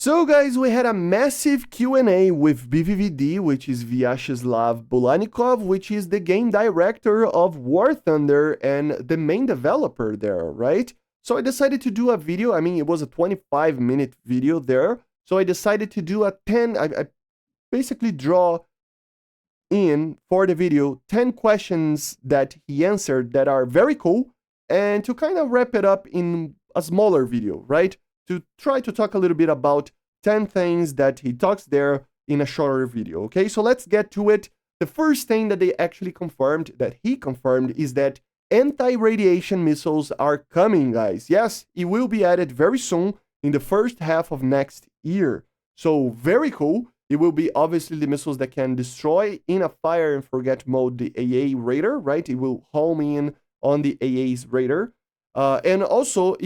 So guys, we had a massive Q&A with BVVD, which is Vyacheslav Bulanikov, which is the game director of War Thunder and the main developer there, right? So I decided to do a video. I mean, it was a 25-minute video there. So I decided to do a 10, I basically draw in for the video 10 questions that he answered that are very cool, and to kind of wrap it up in a smaller video, right? To try to talk a little bit about 10 things that he talks there in a shorter video, okay? So let's get to it. The first thing that they actually confirmed, that he confirmed, is that anti-radiation missiles are coming, guys. Yes, it will be added very soon in the first half of next year. So very cool. It will be obviously the missiles that can destroy in a fire and forget mode the AA radar, right? It will home in on the AA's radar. And also,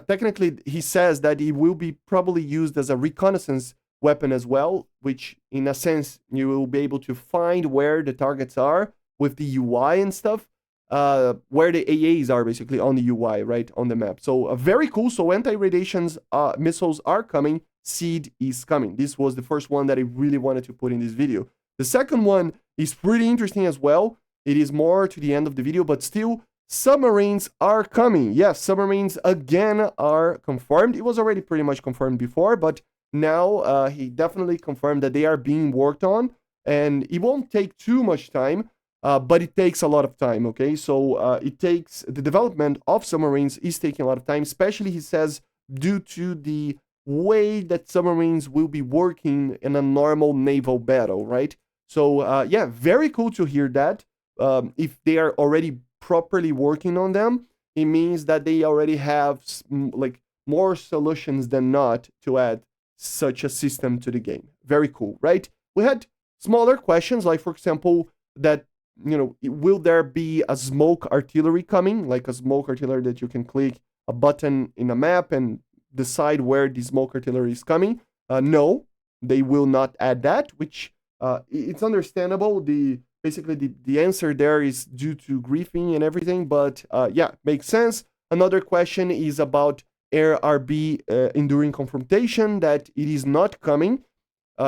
technically, he says that it will be probably used as a reconnaissance weapon as well, which in a sense, you will be able to find where the targets are with the UI and stuff, where the AAs are basically on the UI, right, on the map. So very cool. So anti-radiation missiles are coming. Seed is coming. This was the first one that I really wanted to put in this video. The second one is pretty interesting as well. It is more to the end of the video, but still, submarines are coming. Yes, submarines again are confirmed. It was already pretty much confirmed before, but now he definitely confirmed that they are being worked on, and it won't take too much time, but it takes a lot of time, okay? So it takes, the development of submarines is taking a lot of time, especially, he says, due to the way that submarines will be working in a normal naval battle, right? So yeah, very cool to hear that. If they are already properly working on them, it means that they already have like more solutions than not to add such a system to the game. Very cool, right? We had smaller questions, like for example, that, you know, will there be a smoke artillery coming, like a smoke artillery that you can click a button in a map and decide where the smoke artillery is coming? No, they will not add that, which it's understandable. Basically the answer there is due to griefing and everything, but yeah, makes sense. Another question is about ARB enduring confrontation, that it is not coming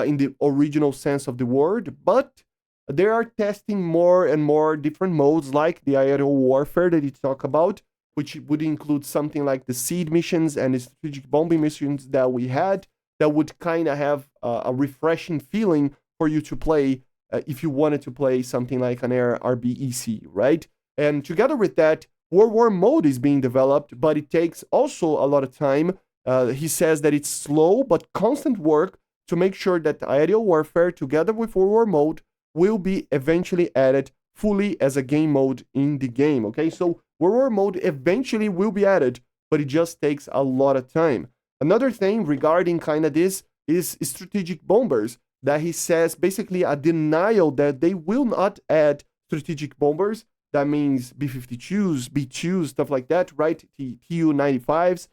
in the original sense of the word, but they are testing more and more different modes, like the aerial warfare that you talk about, which would include something like the seed missions and the strategic bombing missions that we had, that would kind of have a refreshing feeling for you to play if you wanted to play something like an Air RBEC, right? And together with that, World War mode is being developed, but it takes also a lot of time. He says that it's slow but constant work to make sure that aerial warfare, together with World War mode, will be eventually added fully as a game mode in the game, okay? So World War mode eventually will be added, but it just takes a lot of time. Another thing regarding kind of this is strategic bombers, that he says basically a denial that they will not add strategic bombers. That means B-52s, B-2s, stuff like that, right? Tu-95s.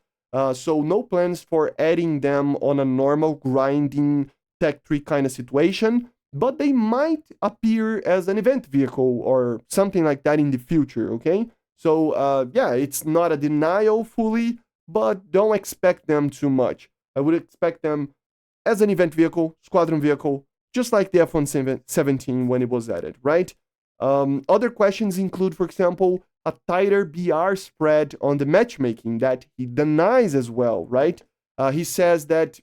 So no plans for adding them on a normal grinding tech tree kind of situation, but they might appear as an event vehicle or something like that in the future, okay? So yeah, it's not a denial fully, but don't expect them too much. I would expect them as an event vehicle, squadron vehicle, just like the F-117 when it was added, right? Other questions include, for example, a tighter BR spread on the matchmaking, that he denies as well, right? He says that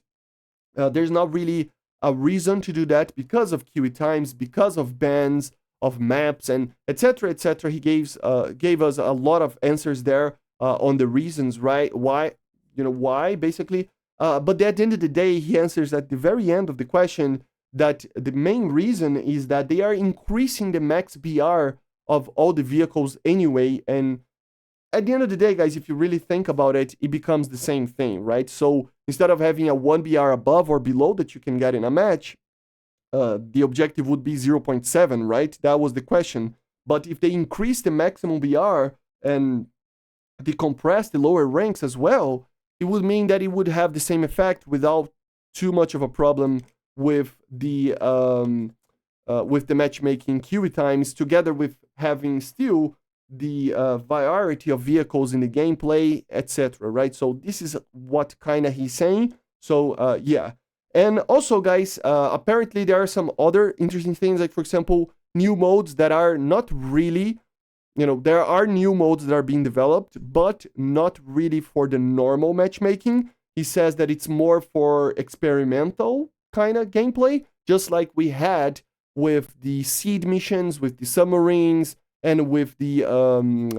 there's not really a reason to do that because of QE times, because of bans of maps, and etc. etc. He gave us a lot of answers there on the reasons, right? Why basically. But at the end of the day, he answers at the very end of the question that the main reason is that they are increasing the max BR of all the vehicles anyway. And at the end of the day, guys, if you really think about it, it becomes the same thing, right? So instead of having a 1 BR above or below that you can get in a match, the objective would be 0.7, right? That was the question. But if they increase the maximum BR and decompress the lower ranks as well, it would mean that it would have the same effect without too much of a problem with the matchmaking QE times, together with having still the variety of vehicles in the gameplay, etc. Right? So this is what kind of he's saying. So yeah. And also, guys, apparently there are some other interesting things, like for example, new modes that are not really, there are new modes that are being developed, but not really for the normal matchmaking. He says that it's more for experimental kind of gameplay, just like we had with the seed missions, with the submarines, and with the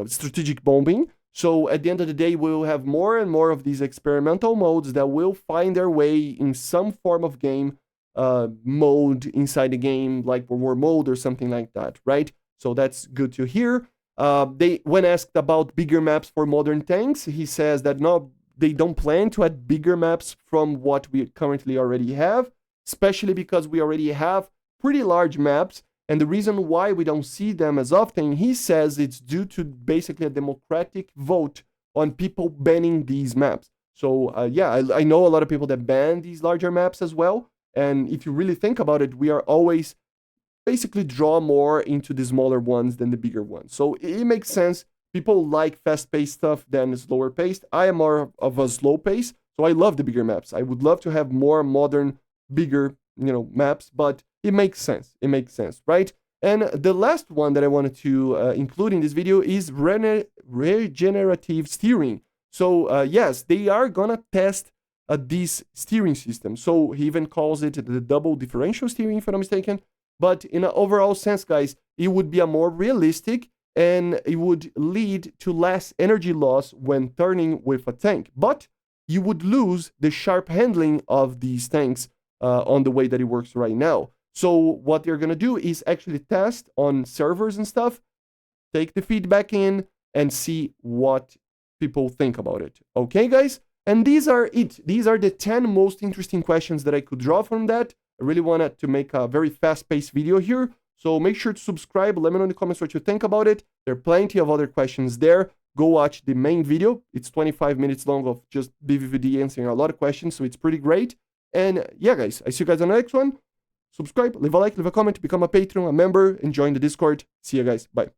strategic bombing. So at the end of the day, we'll have more and more of these experimental modes that will find their way in some form of game mode inside the game, like war mode or something like that, right? So that's good to hear. When asked about bigger maps for modern tanks, he says that no, they don't plan to add bigger maps from what we currently already have, especially because we already have pretty large maps. And the reason why we don't see them as often, he says it's due to basically a democratic vote on people banning these maps. So yeah, I know a lot of people that ban these larger maps as well. And if you really think about it, we are always basically draw more into the smaller ones than the bigger ones. So it makes sense. People like fast-paced stuff than slower-paced. I am more of a slow pace, so I love the bigger maps. I would love to have more modern, bigger, maps, but it makes sense. It makes sense, right? And the last one that I wanted to include in this video is regenerative steering. So yes, they are gonna test this steering system. So he even calls it the double differential steering, if I'm not mistaken. But in an overall sense, guys, it would be a more realistic, and it would lead to less energy loss when turning with a tank. But you would lose the sharp handling of these tanks on the way that it works right now. So what they're going to do is actually test on servers and stuff, take the feedback in, and see what people think about it. Okay, guys? And these are it. These are the 10 most interesting questions that I could draw from that. I really wanted to make a very fast-paced video here. So make sure to subscribe. Let me know in the comments what you think about it. There are plenty of other questions there. Go watch the main video. It's 25 minutes long of just BVVD answering a lot of questions, so it's pretty great. And yeah, guys, I see you guys on the next one. Subscribe, leave a like, leave a comment, become a patron, a member, and join the Discord. See you guys. Bye.